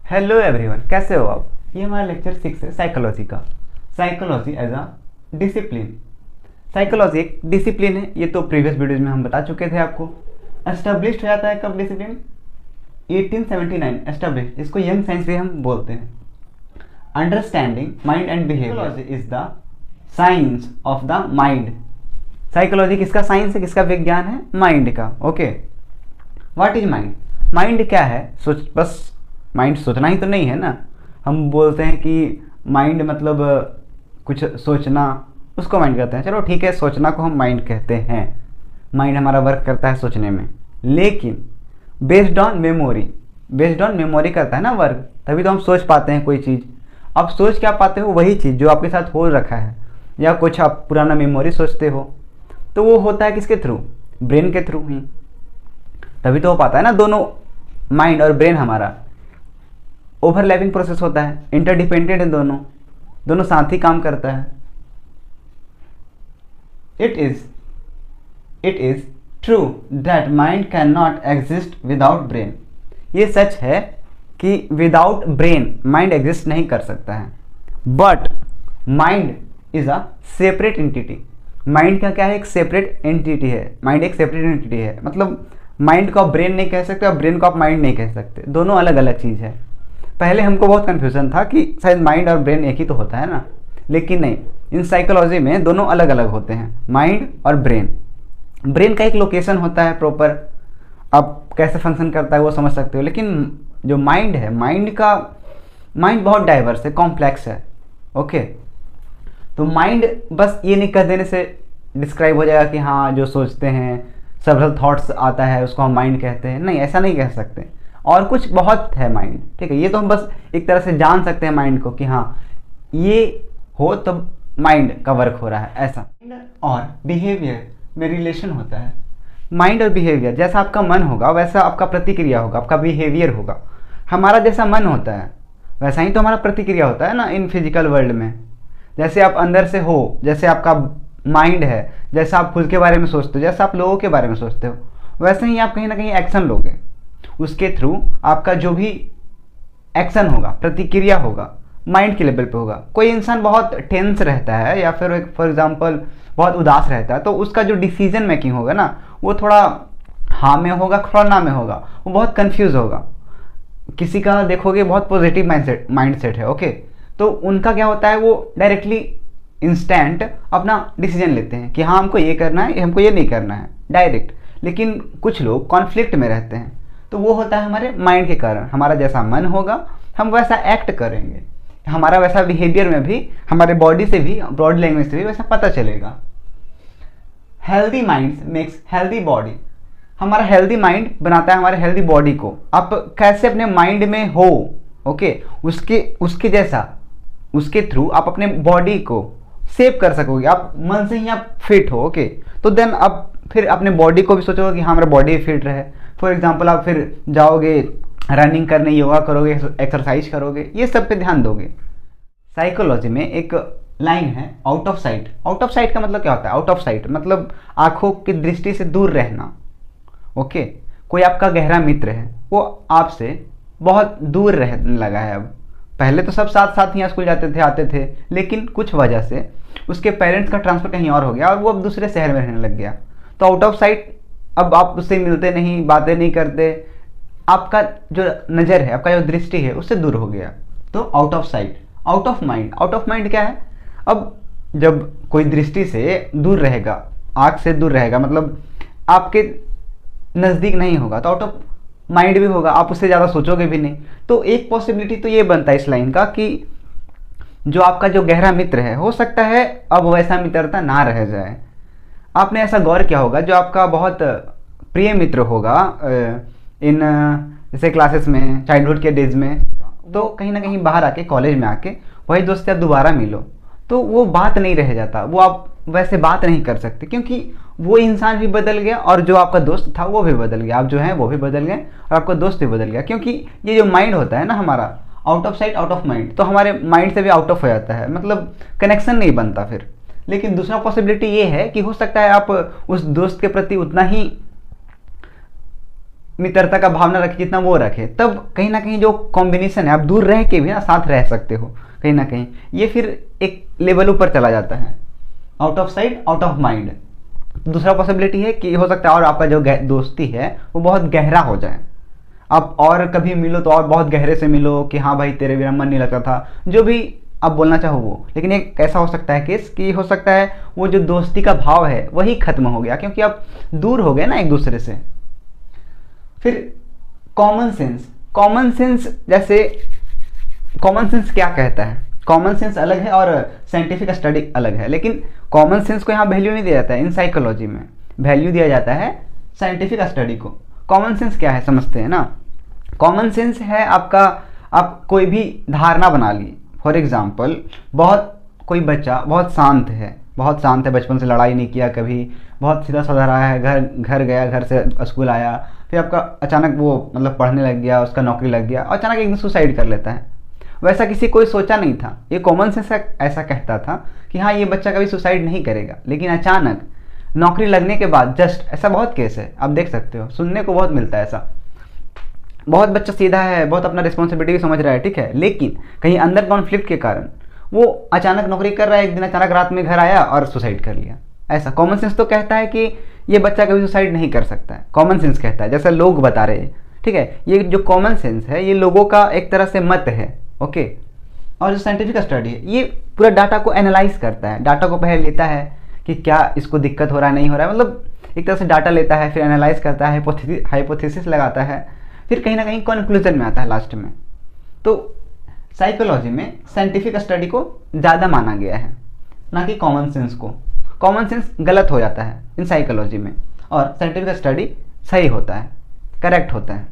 Hello everyone, कैसे हो आप। ये हमारा लेक्चर 6 है साइकोलॉजी का। Psychology as a discipline. Psychology एक डिसिप्लिन है, ये तो प्रीवियस वीडियोज में हम बता चुके थे आपको। एस्टेब्लिश्ड हो जाता है कब डिसिप्लिन? 1879 एस्टेब्लिश, इसको यंग साइंस भी हम बोलते हैं। Understanding mind and behaviour is the science of the mind. Psychology किसका साइंस है, किसका विज्ञान है? माइंड का। Okay, what is mind? Mind क्या है? बस माइंड सोचना ही तो नहीं है ना। हम बोलते हैं कि माइंड मतलब कुछ सोचना, उसको माइंड कहते हैं। चलो ठीक है, सोचना को हम माइंड कहते हैं। माइंड हमारा वर्क करता है सोचने में, लेकिन बेस्ड ऑन मेमोरी करता है ना वर्क, तभी तो हम सोच पाते हैं कोई चीज़। आप सोच क्या पाते हो? वही चीज़ जो आपके साथ हो रखा है, या कुछ आप पुराना मेमोरी सोचते हो, तो वो होता है किसके थ्रू? ब्रेन के थ्रू ही, तभी तो हो पाता है ना। दोनों माइंड और ब्रेन हमारा ओवरलैपिंग प्रोसेस होता है, इंटरडिपेंडेंट है, दोनों साथ ही काम करता है। It is true that mind can not exist without brain. ये सच है कि विदाउट ब्रेन माइंड एग्जिस्ट नहीं कर सकता है। But mind is a separate entity. Mind का क्या है? एक सेपरेट एंटिटी है। माइंड एक सेपरेट एंटिटी है, मतलब माइंड को आप ब्रेन नहीं कह सकते और ब्रेन को आप माइंड नहीं कह सकते, दोनों अलग अलग चीज़ है। पहले हमको बहुत कन्फ्यूजन था कि शायद माइंड और ब्रेन एक ही तो होता है ना, लेकिन नहीं, इन साइकोलॉजी में दोनों अलग अलग होते हैं, माइंड और ब्रेन। ब्रेन का एक लोकेशन होता है प्रॉपर, अब कैसे फंक्शन करता है वो समझ सकते हो, लेकिन जो माइंड है, माइंड बहुत डाइवर्स है, कॉम्प्लेक्स है। ओके, तो माइंड बस ये नहीं कह देने से डिस्क्राइब हो जाएगा कि हाँ जो सोचते हैं, सेवरल थॉट्स आता है उसको हम माइंड कहते हैं। नहीं, ऐसा नहीं कह सकते, और कुछ बहुत है माइंड। ठीक है, ये तो हम बस एक तरह से जान सकते हैं माइंड को कि हाँ ये हो तो माइंड का वर्क हो रहा है, ऐसा। और बिहेवियर में रिलेशन होता है। माइंड और बिहेवियर, जैसा आपका मन होगा वैसा आपका प्रतिक्रिया होगा, आपका बिहेवियर होगा। हमारा जैसा मन होता है वैसा ही तो हमारा प्रतिक्रिया होता है ना इन फिजिकल वर्ल्ड में। जैसे आप अंदर से हो, जैसे आपका माइंड है, जैसा आप खुद के बारे में सोचते हो, जैसा आप लोगों के बारे में सोचते हो, वैसे ही आप कहीं ना कहीं एक्शन लोगे। उसके थ्रू आपका जो भी एक्शन होगा, प्रतिक्रिया होगा, माइंड के लेवल पे होगा। कोई इंसान बहुत टेंस रहता है या फिर फॉर एग्जांपल बहुत उदास रहता है, तो उसका जो डिसीजन मेकिंग होगा ना, वो थोड़ा हाँ में होगा, थोड़ा ना में होगा, वो बहुत कंफ्यूज होगा। किसी का देखोगे बहुत पॉजिटिव माइंडसेट है, ओके, तो उनका क्या होता है, वो डायरेक्टली इंस्टेंट अपना डिसीजन लेते हैं कि हाँ हमको ये करना है, हमको ये नहीं करना है, डायरेक्ट। लेकिन कुछ लोग कॉन्फ्लिक्ट में रहते हैं, तो वो होता है हमारे माइंड के कारण। हमारा जैसा मन होगा हम वैसा एक्ट करेंगे, हमारा वैसा बिहेवियर में भी, हमारे बॉडी से भी, बॉडी लैंग्वेज से भी वैसा पता चलेगा। Healthy mind makes healthy body. हमारा हेल्दी माइंड बनाता है हमारे हेल्दी बॉडी को। आप कैसे अपने माइंड में हो, ओके, उसके जैसा, उसके थ्रू आप अपने बॉडी को सेव कर सकोगे। आप मन से ही आप फिट हो, ओके, तो देन आप फिर अपने बॉडी को भी सोचोगे कि हाँ मेरा बॉडी फिट रहे। फॉर एग्जाम्पल आप फिर जाओगे रनिंग करने, योगा करोगे, एक्सरसाइज करोगे, ये सब पे ध्यान दोगे। साइकोलॉजी में एक लाइन है, out of site. Out of site का मतलब क्या होता है? आउट ऑफ साइट मतलब आंखों की दृष्टि से दूर रहना। ओके, कोई आपका गहरा मित्र है, वो आपसे बहुत दूर रहने लगा है। अब पहले तो सब साथ साथ ही स्कूल जाते थे, आते थे, लेकिन कुछ वजह से उसके पेरेंट्स का ट्रांसफर कहीं और हो गया और वो अब दूसरे शहर में रहने लग गया। तो आउट ऑफ साइट, अब आप उससे मिलते नहीं, बातें नहीं करते, आपका जो नज़र है, आपका जो दृष्टि है, उससे दूर हो गया, तो out of site. Out of mind, out of mind क्या है? अब जब कोई दृष्टि से दूर रहेगा, आँख से दूर रहेगा, मतलब आपके नज़दीक नहीं होगा, तो आउट ऑफ माइंड भी होगा, आप उससे ज़्यादा सोचोगे भी नहीं। तो एक पॉसिबिलिटी तो ये बनता है इस लाइन का कि जो आपका जो गहरा मित्र है, हो सकता है अब वैसा मित्रता ना रह जाए। आपने ऐसा गौर किया होगा, जो आपका बहुत प्रिय मित्र होगा इन जैसे क्लासेस में, चाइल्डहुड के डेज में, तो कहीं ना कहीं बाहर आके, कॉलेज में आके वही दोस्त से आप दोबारा मिलो, तो वो बात नहीं रह जाता, वो आप वैसे बात नहीं कर सकते, क्योंकि वो इंसान भी बदल गया और जो आपका दोस्त था वो भी बदल गया। आप जो हैं वो भी बदल गए और आपका दोस्त भी बदल गया, क्योंकि ये जो माइंड होता है ना हमारा, out of sight out of mind, तो हमारे माइंड से भी आउट ऑफ हो जाता है, मतलब कनेक्शन नहीं बनता फिर। लेकिन दूसरा पॉसिबिलिटी ये है कि हो सकता है आप उस दोस्त के प्रति उतना ही मित्रता का भावना रखे जितना वो रखे, तब कहीं ना कहीं जो कॉम्बिनेशन है, आप दूर रह के भी ना साथ रह सकते हो कहीं ना कहीं, ये फिर एक लेवल ऊपर चला जाता है। Out of sight out of mind. दूसरा पॉसिबिलिटी है कि हो सकता है और आपका जो दोस्ती है वो बहुत गहरा हो जाए, आप और कभी मिलो तो और बहुत गहरे से मिलो कि हाँ भाई तेरे बिना मन नहीं लगता था, जो भी आप बोलना चाहो वो। लेकिन एक कैसा हो सकता है केस कि हो सकता है वो जो दोस्ती का भाव है वही खत्म हो गया, क्योंकि आप दूर हो गए ना एक दूसरे से। फिर कॉमन सेंस। कॉमन सेंस जैसे कॉमन सेंस क्या कहता है, कॉमन सेंस अलग है और साइंटिफिक स्टडी अलग है, लेकिन कॉमन सेंस को यहाँ वैल्यू नहीं दिया जाता है। इन साइकोलॉजी में वैल्यू दिया जाता है साइंटिफिक स्टडी को। कॉमन सेंस क्या है समझते हैं ना। कॉमन सेंस है आपका, आप कोई भी धारणा बना ली। फॉर एग्जाम्पल, कोई बच्चा बहुत शांत है, बचपन से लड़ाई नहीं किया कभी, बहुत सीधा साधा रहा है, घर गया, घर से स्कूल आया, फिर आपका अचानक वो मतलब पढ़ने लग गया, उसका नौकरी लग गया, और अचानक एक दिन सुसाइड कर लेता है। वैसा किसी कोई सोचा नहीं था, ये कॉमन सेंस ऐसा कहता था कि हाँ ये बच्चा कभी सुसाइड नहीं करेगा, लेकिन अचानक नौकरी लगने के बाद जस्ट, ऐसा बहुत केस है, आप देख सकते हो, सुनने को बहुत मिलता है ऐसा। बहुत बच्चा सीधा है, बहुत अपना रिस्पॉन्सिबिलिटी भी समझ रहा है, ठीक है, लेकिन कहीं अंदर कॉन्फ्लिक्ट के कारण वो अचानक नौकरी कर रहा है, एक दिन अचानक रात में घर आया और सुसाइड कर लिया। ऐसा कॉमन सेंस तो कहता है कि ये बच्चा कभी सुसाइड नहीं कर सकता है, कॉमन सेंस कहता है, जैसा लोग बता रहे हैं, ठीक है। ये जो कॉमन सेंस है ये लोगों का एक तरह से मत है, ओके। और जो साइंटिफिक स्टडी है ये पूरा डाटा को एनालाइज करता है, डाटा को पहले लेता है कि क्या इसको दिक्कत हो रहा है नहीं हो रहा है, मतलब एक तरह से डाटा लेता है, फिर एनालाइज करता है, हाइपोथेसिस लगाता है, फिर कहीं ना कहीं कंक्लूजन में आता है लास्ट में। तो साइकोलॉजी में साइंटिफिक स्टडी को ज़्यादा माना गया है, ना कि कॉमन सेंस को। कॉमन सेंस गलत हो जाता है इन साइकोलॉजी में, और साइंटिफिक स्टडी सही होता है, करेक्ट होता है।